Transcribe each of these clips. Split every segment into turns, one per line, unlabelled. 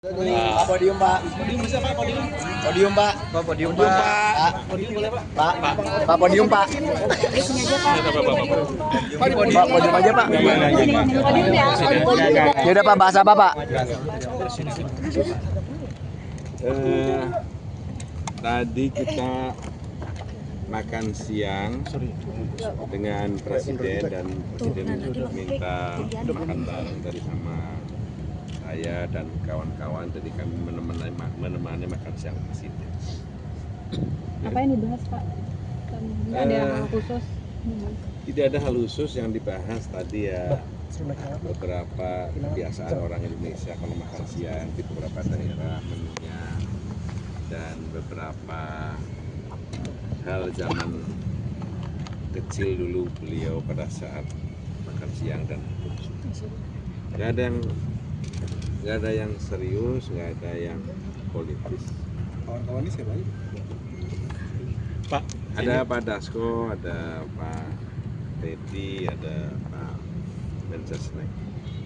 Podium Pak.
Podium bisa Pak, podium.
Podium Pak.
Podium Pak.
Podium boleh Pak. Pak podium Pak. Pak podium aja Pak.
Podium ya.
Ya udah Pak, bahasa apa Pak?
Tadi kita makan siang dengan presiden dan presiden minta makan bareng tadi sama saya dan kawan-kawan. Jadi kami menemani makan siang presiden.
Apa yang dibahas Pak? Nggak ada hal khusus?
Tidak ada hal khusus yang dibahas tadi ya, beberapa kebiasaan orang Indonesia kalau makan siang di beberapa daerah menunya, dan beberapa hal zaman kecil dulu beliau pada saat makan siang dan nggak ada yang serius, nggak ada yang politis.
Kawan-kawan ini siapa aja? Pak,
Ada Pak Dasko, ada Pak Teddy, ada Pak Mensesnek.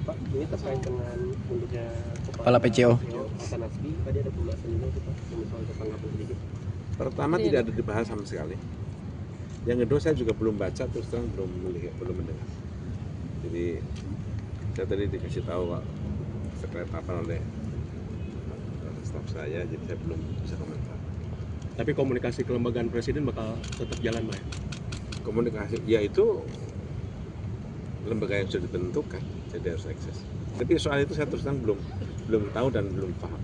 Pak, ini terkait dengan mundurnya
Kepala PCO.
Pak Nasbi, tadi ada pembahasan juga tuh Pak, soal tanggapan sedikit.
Pertama tidak ada dibahas sama sekali. Yang kedua saya juga belum baca, terus terang belum melihat, belum mendengar. Jadi saya tadi dikasih tahu Pak Sekretariat oleh staf saya, jadi saya belum bisa komentar.
Tapi komunikasi kelembagaan presiden bakal tetap jalan Pak ya?
Komunikasi, ya itu lembaga yang sudah ditentukan, jadi harus akses. Tapi soal itu saya terus terang belum tahu dan belum paham.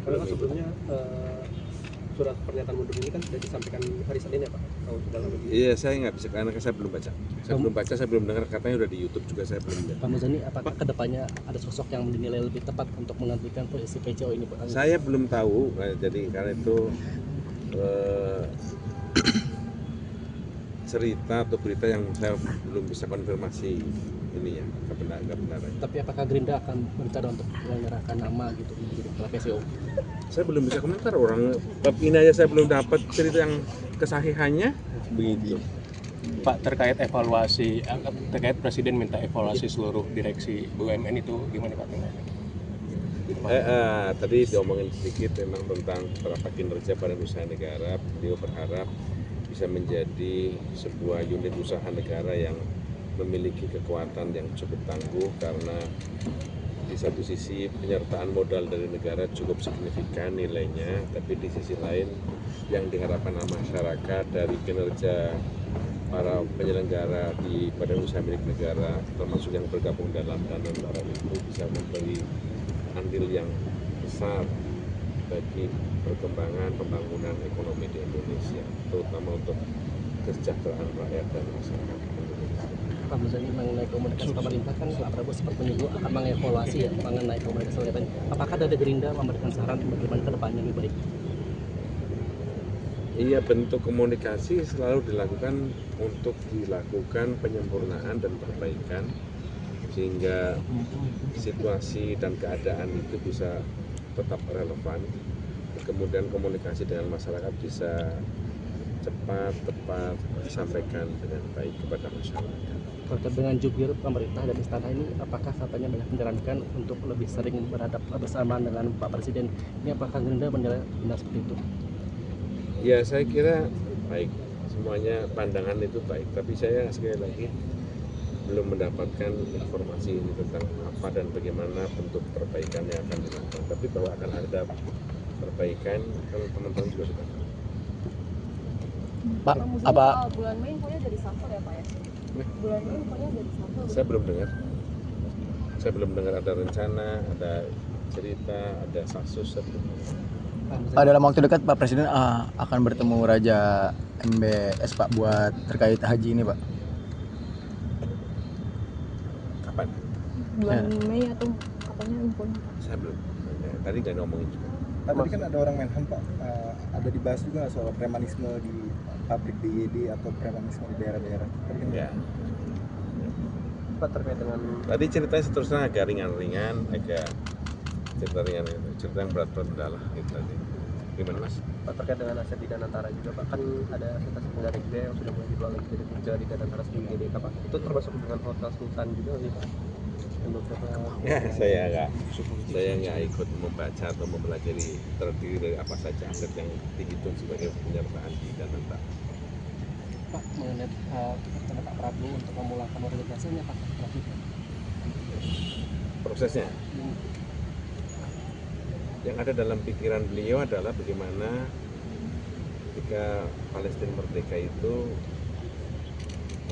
Karena kan sebelumnya surat pernyataan mundur ini kan sudah disampaikan hari Senin ya Pak? Kalau sudah lalu.
Iya, saya nggak bisa karena saya belum baca. Saya belum dengar, katanya udah di YouTube juga, saya belum lihat.
Pak Muzani, apakah kedepannya ada sosok yang dinilai lebih tepat untuk menggantikan posisi PCO ini Pak?
Saya belum tahu, jadi karena itu cerita atau berita yang saya belum bisa konfirmasi ini ya, kebenaran.
Tapi apakah Gerindra akan berencana untuk menyerahkan nama gitu menjadi kepala PCO?
Saya belum bisa komentar, orang bab ini aja saya belum dapat cerita yang kesahihannya begitu.
Pak, terkait evaluasi, terkait presiden minta evaluasi seluruh direksi BUMN itu gimana Pak?
Tadi diomongin sedikit memang tentang berapa kinerja Badan Usaha Negara. Beliau berharap bisa menjadi sebuah unit usaha negara yang memiliki kekuatan yang cukup tangguh, karena di satu sisi penyertaan modal dari negara cukup signifikan nilainya, tapi di sisi lain yang diharapkan masyarakat dari kinerja para penyelenggara di badan usaha milik negara, termasuk yang bergabung dalam dana negara itu, bisa memberi andil yang besar bagi perkembangan pembangunan ekonomi di Indonesia, terutama untuk kesejahteraan rakyat dan masyarakat Indonesia.
Pak Muzani, mengenai komunikasi pemerintah kan Pak Prabowo sempat menyinggung akan mengevaluasi ya mengenai komunikasi lain. Apakah dari Gerindra memberikan saran bagaimana ke depannya lebih baik?
Iya, bentuk komunikasi selalu dilakukan untuk dilakukan penyempurnaan dan perbaikan sehingga situasi dan keadaan itu bisa tetap relevan. Kemudian komunikasi dengan masyarakat bisa cepat, tepat disampaikan dengan baik kepada masyarakat.
Terkait dengan jubir pemerintah dan istana ini, apakah katanya banyak menyarankan untuk lebih sering berhadap bersama dengan Pak Presiden? Ini apakah Gerindra menilai benar seperti itu?
Ya, saya kira baik, semuanya pandangan itu baik, tapi saya sekali lagi belum mendapatkan informasi ini tentang apa dan bagaimana bentuk perbaikan yang akan dilakukan. Tapi bahwa akan ada perbaikan, kalau teman-teman juga sudah tahu.
Pak, apa
Bulan Mei infonya jadi shuffle ya Pak ya? Bulan Mei infonya jadi shuffle.
Saya belum dengar ada rencana, ada cerita, ada kasus.
dalam waktu dekat Pak Presiden akan bertemu Raja MBS Pak buat terkait haji ini Pak?
Kapan?
Bulan Mei atau katanya infonya?
Saya belum. Tadi nggak ngomongin juga.
Tadi kan ada orang Menhan Pak, ada dibahas juga soal premanisme di pabrik DID atau premanisme di daerah-daerah. Tadi kan
Ya.
Pak, terkait dengan
Tadi ceritanya seterusnya agak ringan-ringan, agak cerita ringan, cerita yang berat-berat adalah itu tadi. Gimana Mas?
Pak, terkait dengan aset di Danantara juga Pak, kan ada aset negara juga yang sudah mulai dijual lagi dari kerja di Danantara sendiri GDK Pak. Itu termasuk dengan Hotel Sultan juga nih Pak?
beberapa
Ya, saya nggak ikut membaca atau mempelajari terdiri dari apa saja aset yang dihitung sebagai penyertaan di dana tak.
Pak mengenai rencana Pak Prabowo untuk memulangkan warga Gaza ini apakah dilakukan?
Prosesnya yang ada dalam pikiran beliau adalah bagaimana ketika Palestina merdeka itu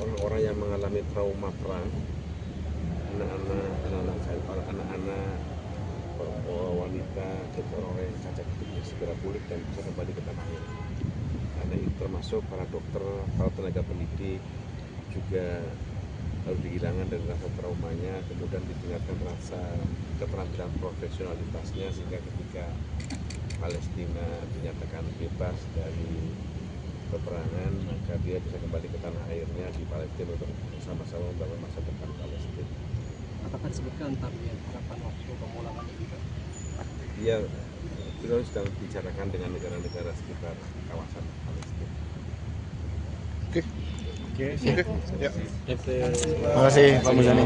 orang-orang yang mengalami trauma perang, anak-anak, wanita, dan orang-orang yang cacat hidupnya segera pulih dan bisa kembali ke tanah air. Karena itu termasuk para dokter, para tenaga pendidik juga harus dihilangkan dari rasa traumanya, kemudian ditingkatkan rasa keterampilan profesionalitasnya sehingga ketika Palestina dinyatakan bebas dari peperangan maka dia bisa kembali ke tanah airnya di Palestina untuk sama-sama membangun masa depan Palestina.
Apakah disebutkan target harapan waktu pemulangan ini Pak?
Dia beliau sedang bicarakan dengan negara-negara sekitar kawasan Palestina.
Oke. Ya.
Terima kasih Pak Muzani.